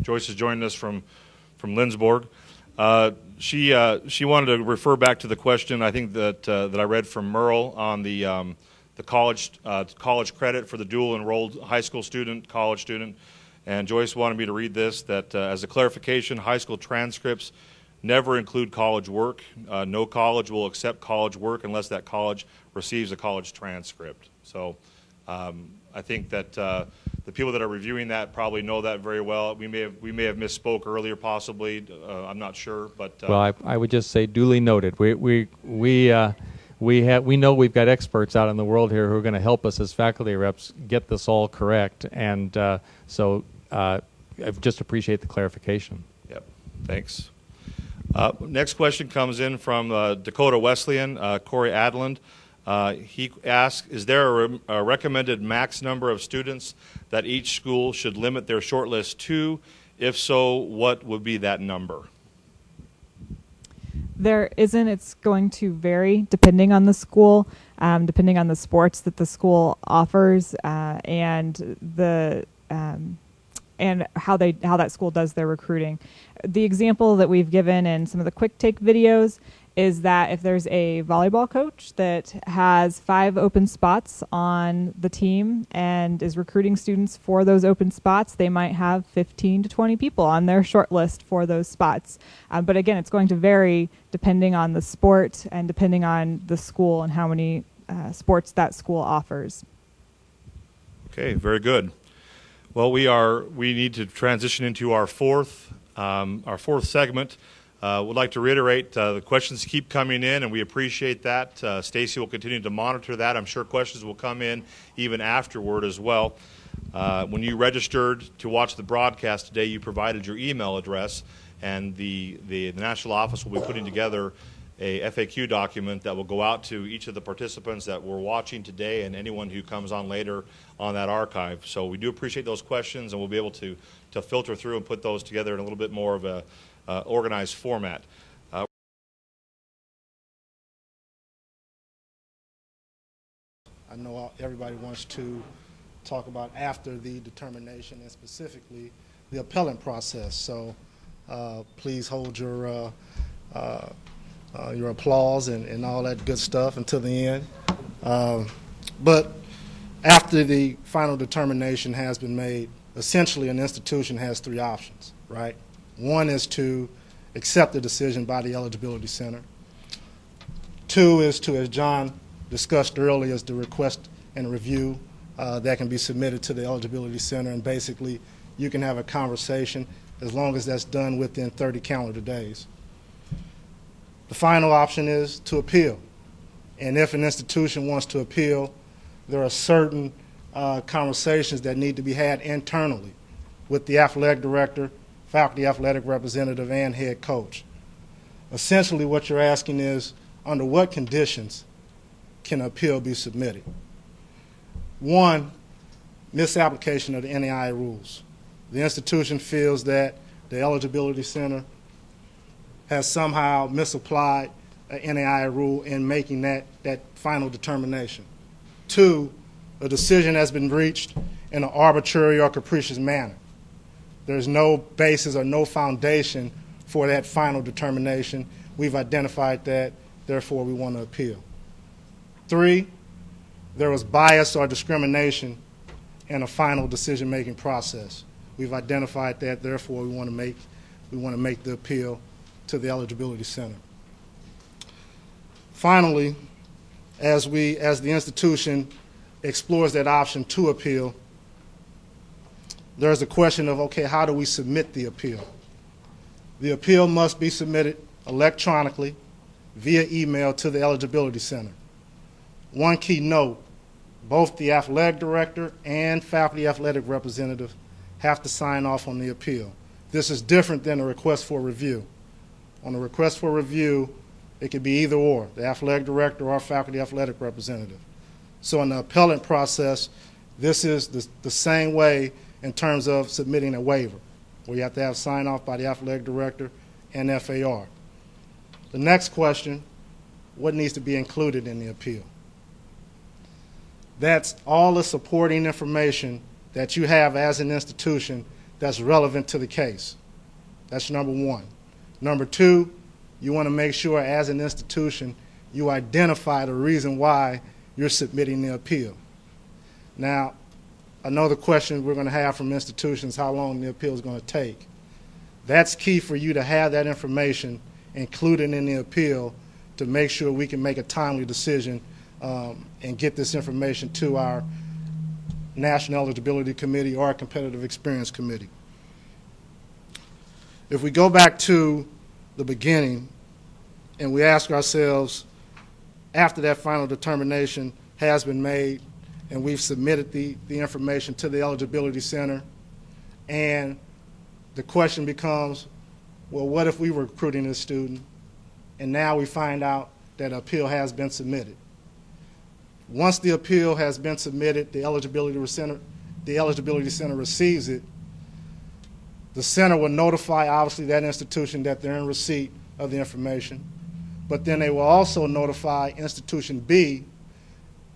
Joyce is joining us from Lindsborg. She wanted to refer back to the question I think that I read from Merle on the college credit for the dual enrolled high school student, college student, and Joyce wanted me to read this, that as a clarification, high school transcripts never include college work. No college will accept college work unless that college receives a college transcript. So I think that the people that are reviewing that probably know that very well. We may have misspoke earlier, possibly. I'm not sure, but well, I would just say duly noted. We know we've got experts out in the world here who are going to help us as faculty reps get this all correct, and so I just appreciate the clarification. Yep, thanks. Next question comes in from Dakota Wesleyan, Corey Adland. He asks, is there a recommended max number of students that each school should limit their shortlist to? If so, what would be that number? There isn't. It's going to vary depending on the school, depending on the sports that the school offers, and how that school does their recruiting. The example that we've given in some of the quick take videos is that if there's a volleyball coach that has 5 open spots on the team and is recruiting students for those open spots, they might have 15 to 20 people on their short list for those spots. But again, it's going to vary depending on the sport and depending on the school and how many sports that school offers. Okay, very good. Well, we need to transition into our fourth segment. Would like to reiterate the questions keep coming in, and we appreciate that. Stacy will continue to monitor that. I'm sure questions will come in even afterward as well. When you registered to watch the broadcast today, you provided your email address, and the national office will be putting together a FAQ document that will go out to each of the participants that were watching today and anyone who comes on later on that archive. So we do appreciate those questions, and we'll be able to filter through and put those together in a little bit more of a organized format. I know everybody wants to talk about after the determination and specifically the appellant process. So please hold your applause and all that good stuff until the end. But after the final determination has been made, essentially an institution has 3 options, right? One is to accept the decision by the Eligibility Center. 2 is to, as John discussed earlier, is the request and review that can be submitted to the Eligibility Center, and basically you can have a conversation as long as that's done within 30 calendar days. The final option is to appeal, and if an institution wants to appeal, there are certain conversations that need to be had internally with the athletic director, faculty athletic representative, and head coach. Essentially what you're asking is, under what conditions can an appeal be submitted? 1, misapplication of the NAIA rules. The institution feels that the Eligibility Center has somehow misapplied an NAIA rule in making that final determination. 2, a decision has been reached in an arbitrary or capricious manner. There's no basis or no foundation for that final determination. We've identified that, therefore we want to appeal. 3, there was bias or discrimination in a final decision-making process. We've identified that, therefore we want to make the appeal to the Eligibility Center. Finally, as the institution explores that option to appeal, there's a question of, okay, how do we submit the appeal? The appeal must be submitted electronically via email to the Eligibility Center. One key note, both the athletic director and faculty athletic representative have to sign off on the appeal. This is different than a request for review. On a request for review, it could be either or, the athletic director or faculty athletic representative. So in the appellant process, this is the same way in terms of submitting a waiver, where you have to have sign off by the athletic director and FAR. The next question, what needs to be included in the appeal? That's all the supporting information that you have as an institution that's relevant to the case. That's number one. Number two, you want to make sure as an institution you identify the reason why you're submitting the appeal. Now, another question we're going to have from institutions, how long the appeal is going to take. That's key for you to have that information included in the appeal to make sure we can make a timely decision and get this information to our National Eligibility Committee or our Competitive Experience Committee. If we go back to the beginning and we ask ourselves, after that final determination has been made and we've submitted the information to the Eligibility Center, and the question becomes, well, what if we were recruiting a student and now we find out that an appeal has been submitted? Once the appeal has been submitted, the Eligibility Center receives it. The center will notify, obviously, that institution that they're in receipt of the information, but then they will also notify Institution B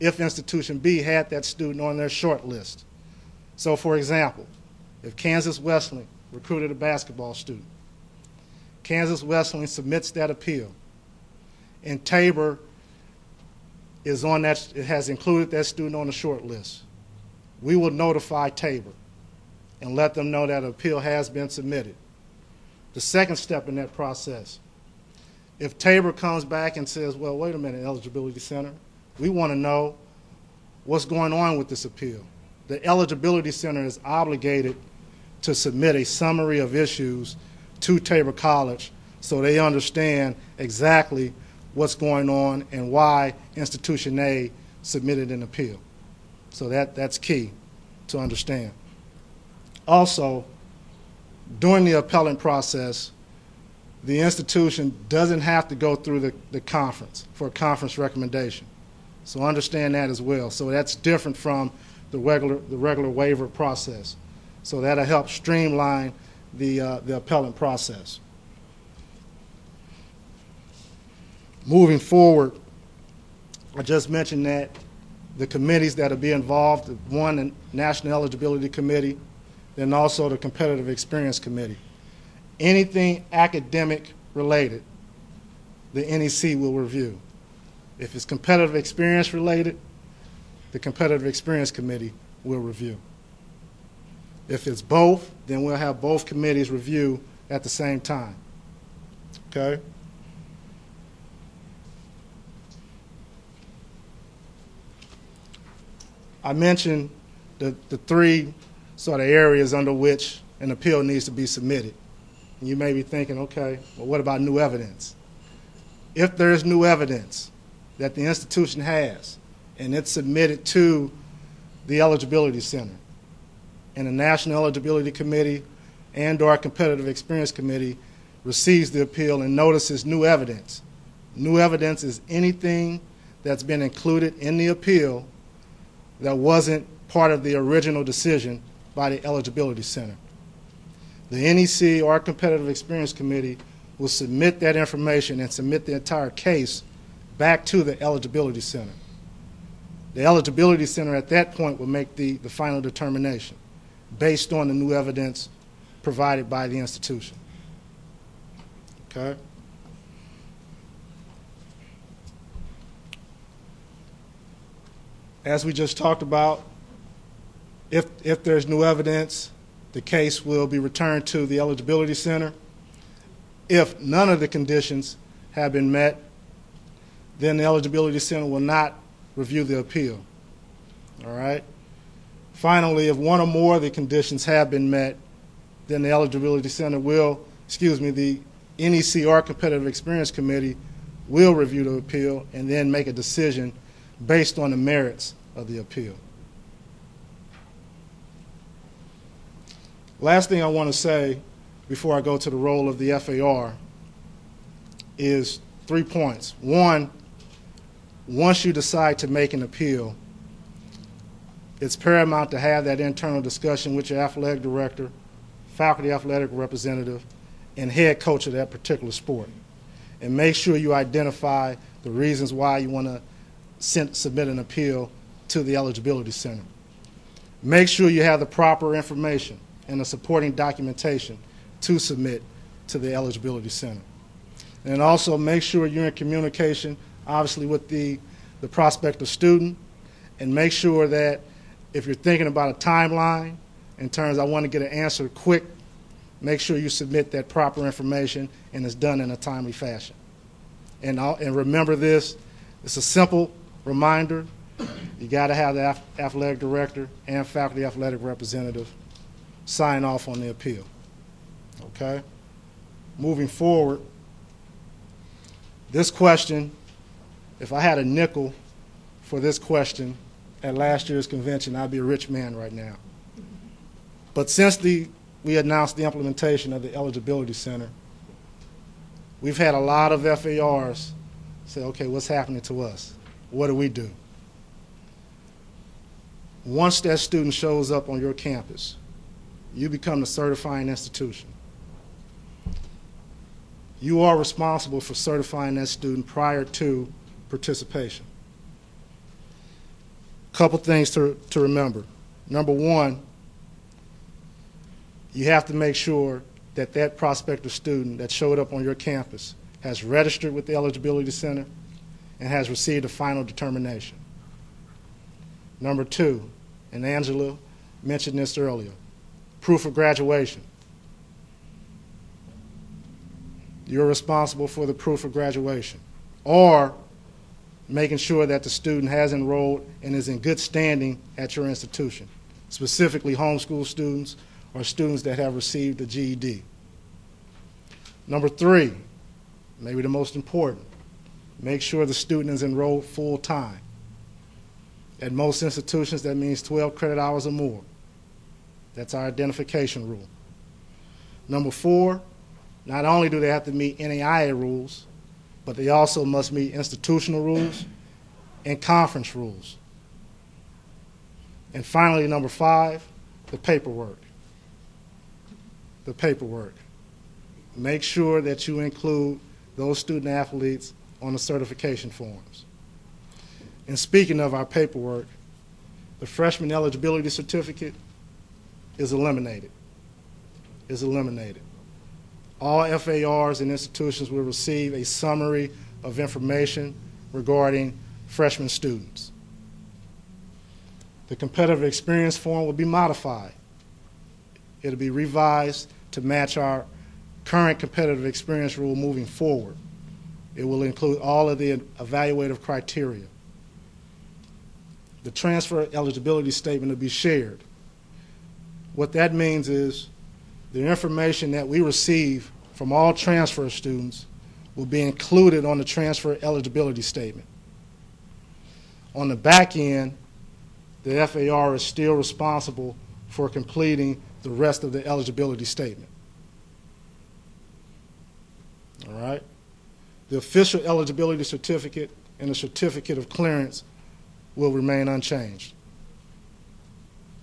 if Institution B had that student on their short list. So, for example, if Kansas Wesleyan recruited a basketball student, Kansas Wesleyan submits that appeal, and Tabor is on that, it has included that student on the short list, we will notify Tabor and let them know that an appeal has been submitted. The second step in that process, if Tabor comes back and says, well, wait a minute, Eligibility Center, we want to know what's going on with this appeal. The Eligibility Center is obligated to submit a summary of issues to Tabor College so they understand exactly what's going on and why Institution A submitted an appeal. So that's key to understand. Also, during the appellant process, the institution doesn't have to go through the conference for a conference recommendation. So understand that as well. So that's different from the regular waiver process. So that'll help streamline the appellant process. Moving forward, I just mentioned that the committees that will be involved, one, the National Eligibility Committee, then also the Competitive Experience Committee. Anything academic related, the NEC will review. If it's competitive experience related, the Competitive Experience Committee will review. If it's both, then we'll have both committees review at the same time. Okay? I mentioned the three sort of areas under which an appeal needs to be submitted. And you may be thinking, okay, well, what about new evidence? If there is new evidence that the institution has and it's submitted to the Eligibility Center and the National Eligibility Committee and or Competitive Experience Committee receives the appeal and notices new evidence. New evidence is anything that's been included in the appeal that wasn't part of the original decision by the Eligibility Center. The NEC or Competitive Experience Committee will submit that information and submit the entire case back to the Eligibility Center. The Eligibility Center at that point will make the final determination based on the new evidence provided by the institution. Okay? As we just talked about, if there's new evidence, the case will be returned to the Eligibility Center. If none of the conditions have been met, then the Eligibility Center will not review the appeal. All right? Finally, if one or more of the conditions have been met, then the Eligibility Center will, the NEC or Competitive Experience Committee will review the appeal and then make a decision based on the merits of the appeal. Last thing I want to say before I go to the role of the FAR is 3 points. One, once you decide to make an appeal, it's paramount to have that internal discussion with your athletic director, faculty athletic representative, and head coach of that particular sport. And make sure you identify the reasons why you want to submit an appeal to the Eligibility Center. Make sure you have the proper information and the supporting documentation to submit to the Eligibility Center. And also make sure you're in communication, obviously, with the prospective student, and make sure that if you're thinking about a timeline in terms I want to get an answer quick, make sure you submit that proper information and it's done in a timely fashion. And remember this, it's a simple reminder. You got to have the athletic director and faculty athletic representative sign off on the appeal. Okay? Moving forward, this question, if I had a nickel for this question at last year's convention, I'd be a rich man right now. But since we announced the implementation of the Eligibility Center, we've had a lot of FARs say, okay, what's happening to us? What do we do? Once that student shows up on your campus, you become the certifying institution. You are responsible for certifying that student prior to participation. Couple things to remember. Number one, you have to make sure that that prospective student that showed up on your campus has registered with the Eligibility Center and has received a final determination. Number two, and Angela mentioned this earlier, proof of graduation. You're responsible for the proof of graduation, or making sure that the student has enrolled and is in good standing at your institution, specifically homeschool students or students that have received a GED. Number three, maybe the most important, make sure the student is enrolled full-time. At most institutions, that means 12 credit hours or more. That's our identification rule. Number four, not only do they have to meet NAIA rules, but they also must meet institutional rules and conference rules. And finally, number five, the paperwork. The paperwork. Make sure that you include those student athletes on the certification forms. And speaking of our paperwork, the freshman eligibility certificate is eliminated. Is eliminated. All FARs and institutions will receive a summary of information regarding freshman students. The competitive experience form will be modified. It'll be revised to match our current competitive experience rule moving forward. It will include all of the evaluative criteria. The transfer eligibility statement will be shared. What that means is the information that we receive from all transfer students will be included on the transfer eligibility statement. On the back end, the FAR is still responsible for completing the rest of the eligibility statement. All right? The official eligibility certificate and the certificate of clearance will remain unchanged.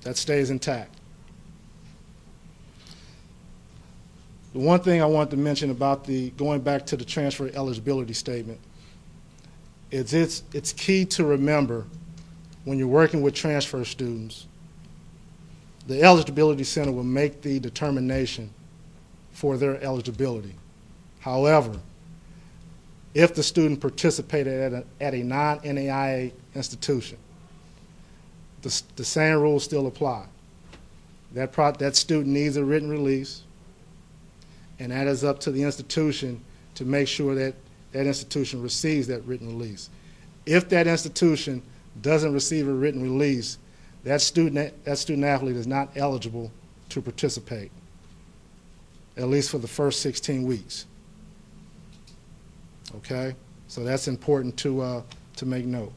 That stays intact. The one thing I wanted to mention about going back to the transfer eligibility statement is it's key to remember when you're working with transfer students, the Eligibility Center will make the determination for their eligibility. However, if the student participated at a non-NAIA institution, the same rules still apply. That student needs a written release, and that is up to the institution to make sure that that institution receives that written release. If that institution doesn't receive a written release, that student athlete is not eligible to participate, at least for the first 16 weeks. Okay? So that's important to make note.